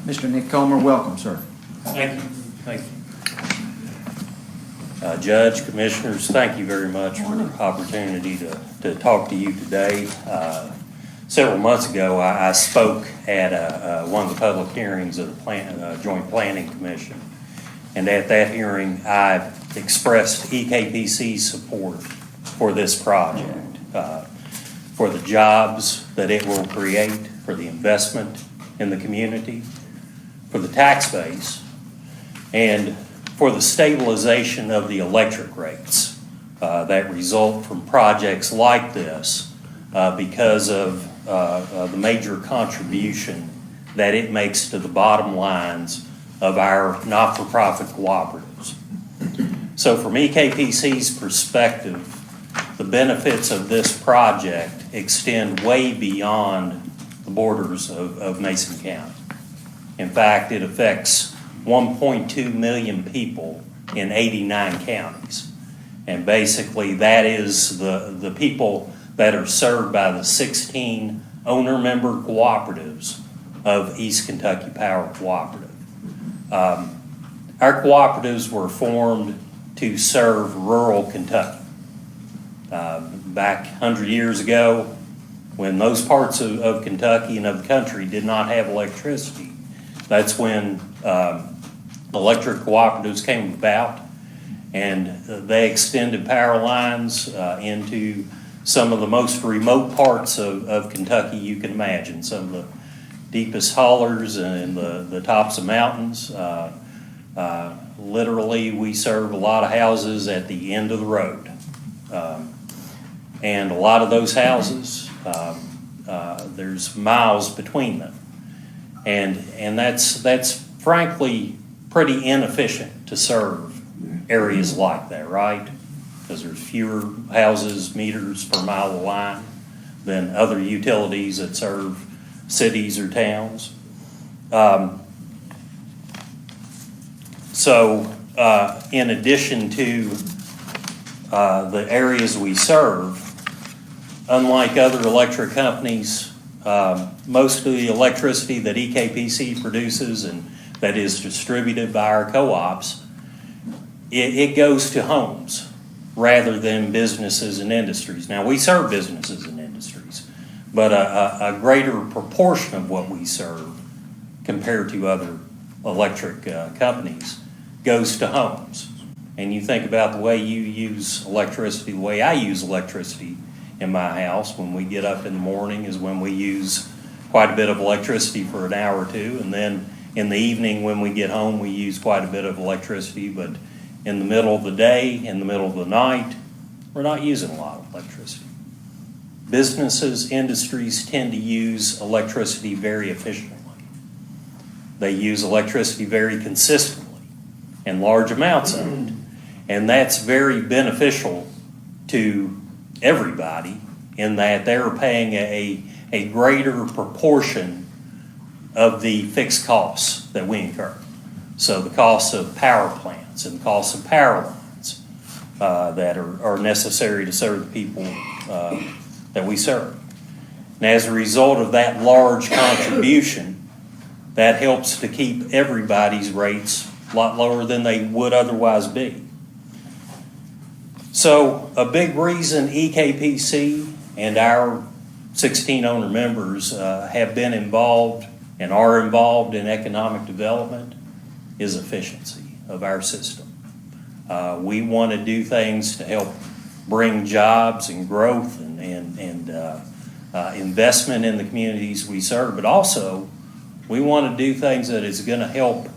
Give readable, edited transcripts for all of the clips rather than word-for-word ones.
Mr. Nick Comer, welcome, sir. Thank you. Thank you. Judge, Commissioners, thank you very much for the opportunity to talk to you today. Several months ago, I spoke at one of the public hearings of the Joint Planning Commission. And at that hearing, I expressed EKPC's support for this project, for the jobs that it will create, for the investment in the community, for the tax base, and for the stabilization of the electric rates that result from projects like this because of the major contribution that it makes to the bottom lines of our not-for-profit cooperatives. So from EKPC's perspective, the benefits of this project extend way beyond the borders of Mason County. In fact, it affects 1.2 million people in 89 counties. And basically that is the people that are served by the 16 owner-member cooperatives of East Kentucky Power Cooperative. Our cooperatives were formed to serve rural Kentucky. Back 100 years ago, when those parts of Kentucky and of the country did not have electricity, that's when electric cooperatives came about, and they extended power lines into some of the most remote parts of Kentucky you can imagine, some of the deepest hollers and the tops of mountains. Literally, we serve a lot of houses at the end of the road. And a lot of those houses, there's miles between them. And that's frankly pretty inefficient to serve areas like that, right? Because there's fewer houses, meters per mile of line than other utilities that serve cities or towns. So in addition to the areas we serve, unlike other electric companies, most of the electricity that EKPC produces and that is distributed by our co-ops, it goes to homes rather than businesses and industries. Now, we serve businesses and industries, but a greater proportion of what we serve compared to other electric companies goes to homes. And you think about the way you use electricity, the way I use electricity in my house when we get up in the morning is when we use quite a bit of electricity for an hour or two, and then in the evening when we get home we use quite a bit of electricity, but in the middle of the day, in the middle of the night, we're not using a lot of electricity. Businesses, industries tend to use electricity very efficiently. They use electricity very consistently in large amounts of it, and that's very beneficial to everybody in that they're paying a greater proportion of the fixed costs that we incur. So the costs of power plants and the costs of power lines that are necessary to serve the people that we serve. And as a result of that large contribution, that helps to keep everybody's rates a lot lower than they would otherwise be. So a big reason EKPC and our 16 owner members have been involved and are involved in economic development is efficiency of our system. We want to do things to help bring jobs and growth and investment in the communities we serve, but also we want to do things that is going to help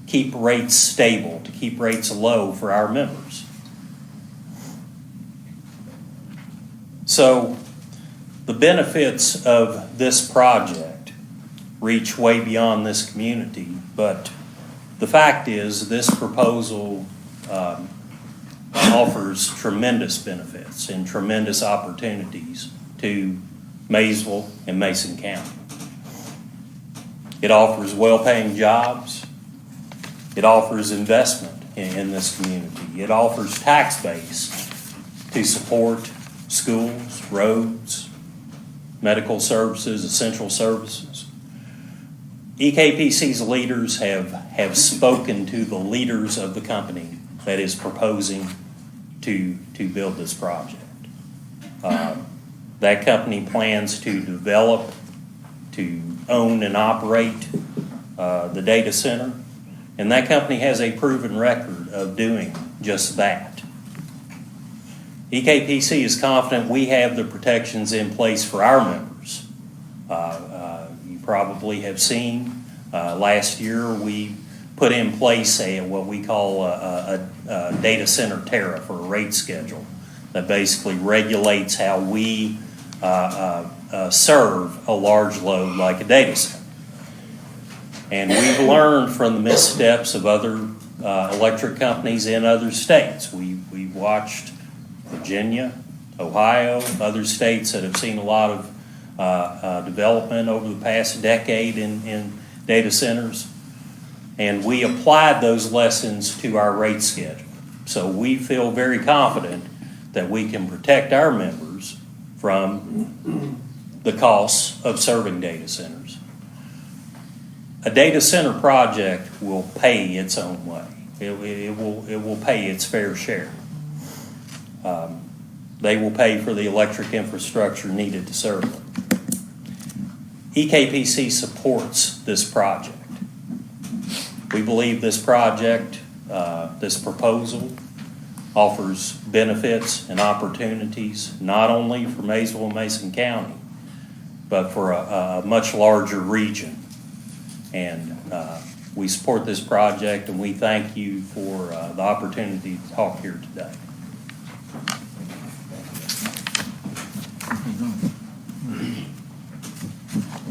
keep rates stable, to keep rates low for our members. So the benefits of this project reach way beyond this community, but the fact is this proposal offers tremendous benefits and tremendous opportunities to Maysville and Mason County. It offers well-paying jobs. It offers investment in this community. It offers tax base to support schools, roads, medical services, essential services. EKPC's leaders have spoken to the leaders of the company that is proposing to build this project. That company plans to develop, to own and operate the data center, and that company has a proven record of doing just that. EKPC is confident we have the protections in place for our members. You probably have seen last year we put in place what we call a data center tariff, or a rate schedule, that basically regulates how we serve a large load like a data center. And we've learned from the missteps of other electric companies in other states. We've watched Virginia, Ohio, other states that have seen a lot of development over the past decade in data centers. And we applied those lessons to our rate schedule. So we feel very confident that we can protect our members from the costs of serving data centers. A data center project will pay its own way. It will pay its fair share. They will pay for the electric infrastructure needed to serve them. EKPC supports this project. We believe this project, this proposal, offers benefits and opportunities not only for Maysville and Mason County, but for a much larger region. And we support this project, and we thank you for the opportunity to talk here today.